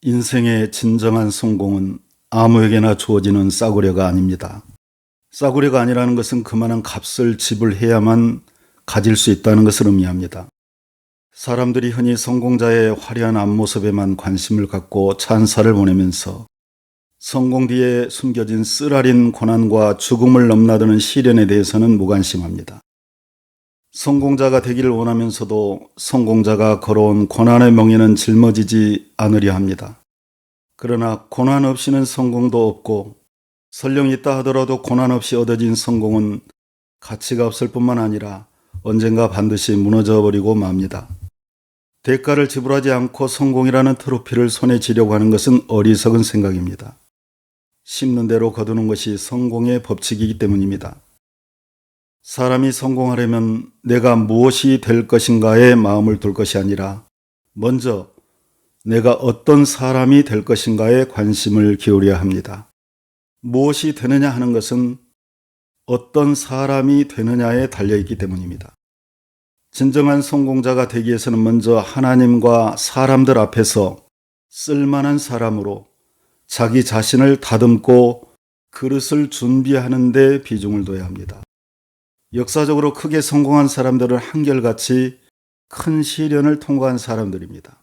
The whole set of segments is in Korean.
인생의 진정한 성공은 아무에게나 주어지는 싸구려가 아닙니다. 싸구려가 아니라는 것은 그만한 값을 지불해야만 가질 수 있다는 것을 의미합니다. 사람들이 흔히 성공자의 화려한 앞모습에만 관심을 갖고 찬사를 보내면서 성공 뒤에 숨겨진 쓰라린 고난과 죽음을 넘나드는 시련에 대해서는 무관심합니다. 성공자가 되기를 원하면서도 성공자가 걸어온 고난의 멍에는 짊어지지 않으려 합니다. 그러나 고난 없이는 성공도 없고 설령 있다 하더라도 고난 없이 얻어진 성공은 가치가 없을 뿐만 아니라 언젠가 반드시 무너져 버리고 맙니다. 대가를 지불하지 않고 성공이라는 트로피를 손에 쥐려고 하는 것은 어리석은 생각입니다. 심는 대로 거두는 것이 성공의 법칙이기 때문입니다. 사람이 성공하려면 내가 무엇이 될 것인가에 마음을 둘 것이 아니라 먼저 내가 어떤 사람이 될 것인가에 관심을 기울여야 합니다. 무엇이 되느냐 하는 것은 어떤 사람이 되느냐에 달려있기 때문입니다. 진정한 성공자가 되기 위해서는 먼저 하나님과 사람들 앞에서 쓸만한 사람으로 자기 자신을 다듬고 그릇을 준비하는 데 비중을 둬야 합니다. 역사적으로 크게 성공한 사람들은 한결같이 큰 시련을 통과한 사람들입니다.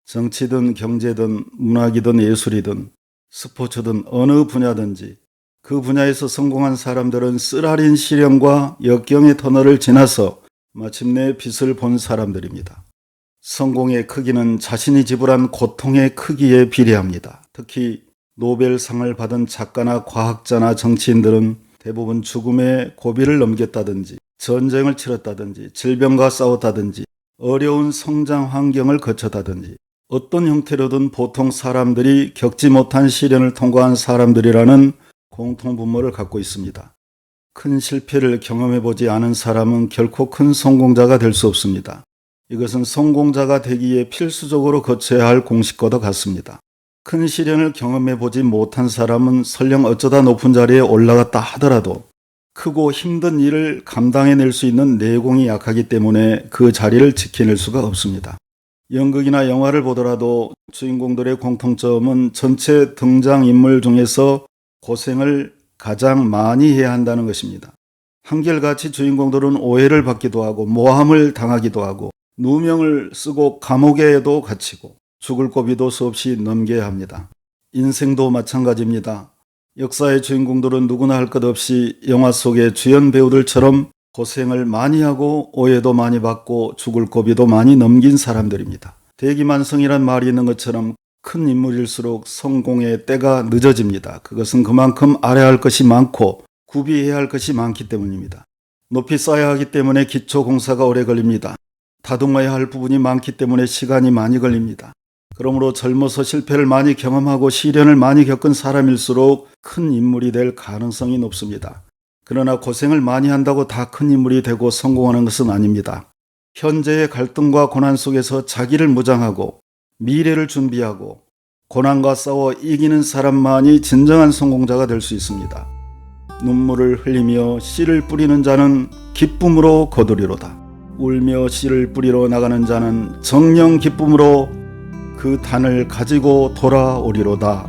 정치든 경제든 문학이든 예술이든 스포츠든 어느 분야든지 그 분야에서 성공한 사람들은 쓰라린 시련과 역경의 터널을 지나서 마침내 빛을 본 사람들입니다. 성공의 크기는 자신이 지불한 고통의 크기에 비례합니다. 특히 노벨상을 받은 작가나 과학자나 정치인들은 대부분 죽음의 고비를 넘겼다든지 전쟁을 치렀다든지 질병과 싸웠다든지 어려운 성장 환경을 거쳤다든지 어떤 형태로든 보통 사람들이 겪지 못한 시련을 통과한 사람들이라는 공통분모를 갖고 있습니다. 큰 실패를 경험해보지 않은 사람은 결코 큰 성공자가 될 수 없습니다. 이것은 성공자가 되기 위해 필수적으로 거쳐야 할 공식과도 같습니다. 큰 시련을 경험해보지 못한 사람은 설령 어쩌다 높은 자리에 올라갔다 하더라도 크고 힘든 일을 감당해낼 수 있는 내공이 약하기 때문에 그 자리를 지켜낼 수가 없습니다. 연극이나 영화를 보더라도 주인공들의 공통점은 전체 등장인물 중에서 고생을 가장 많이 해야 한다는 것입니다. 한결같이 주인공들은 오해를 받기도 하고 모함을 당하기도 하고 누명을 쓰고 감옥에도 갇히고 죽을 고비도 수없이 넘겨야 합니다. 인생도 마찬가지입니다. 역사의 주인공들은 누구나 할 것 없이 영화 속의 주연 배우들처럼 고생을 많이 하고 오해도 많이 받고 죽을 고비도 많이 넘긴 사람들입니다. 대기만성이란 말이 있는 것처럼 큰 인물일수록 성공의 때가 늦어집니다. 그것은 그만큼 알아야 할 것이 많고 구비해야 할 것이 많기 때문입니다. 높이 쌓아야 하기 때문에 기초공사가 오래 걸립니다. 다듬어야 할 부분이 많기 때문에 시간이 많이 걸립니다. 그러므로 젊어서 실패를 많이 경험하고 시련을 많이 겪은 사람일수록 큰 인물이 될 가능성이 높습니다. 그러나 고생을 많이 한다고 다 큰 인물이 되고 성공하는 것은 아닙니다. 현재의 갈등과 고난 속에서 자기를 무장하고 미래를 준비하고 고난과 싸워 이기는 사람만이 진정한 성공자가 될 수 있습니다. 눈물을 흘리며 씨를 뿌리는 자는 기쁨으로 거두리로다. 울며 씨를 뿌리러 나가는 자는 정령 기쁨으로 그 단을 가지고 돌아오리로다.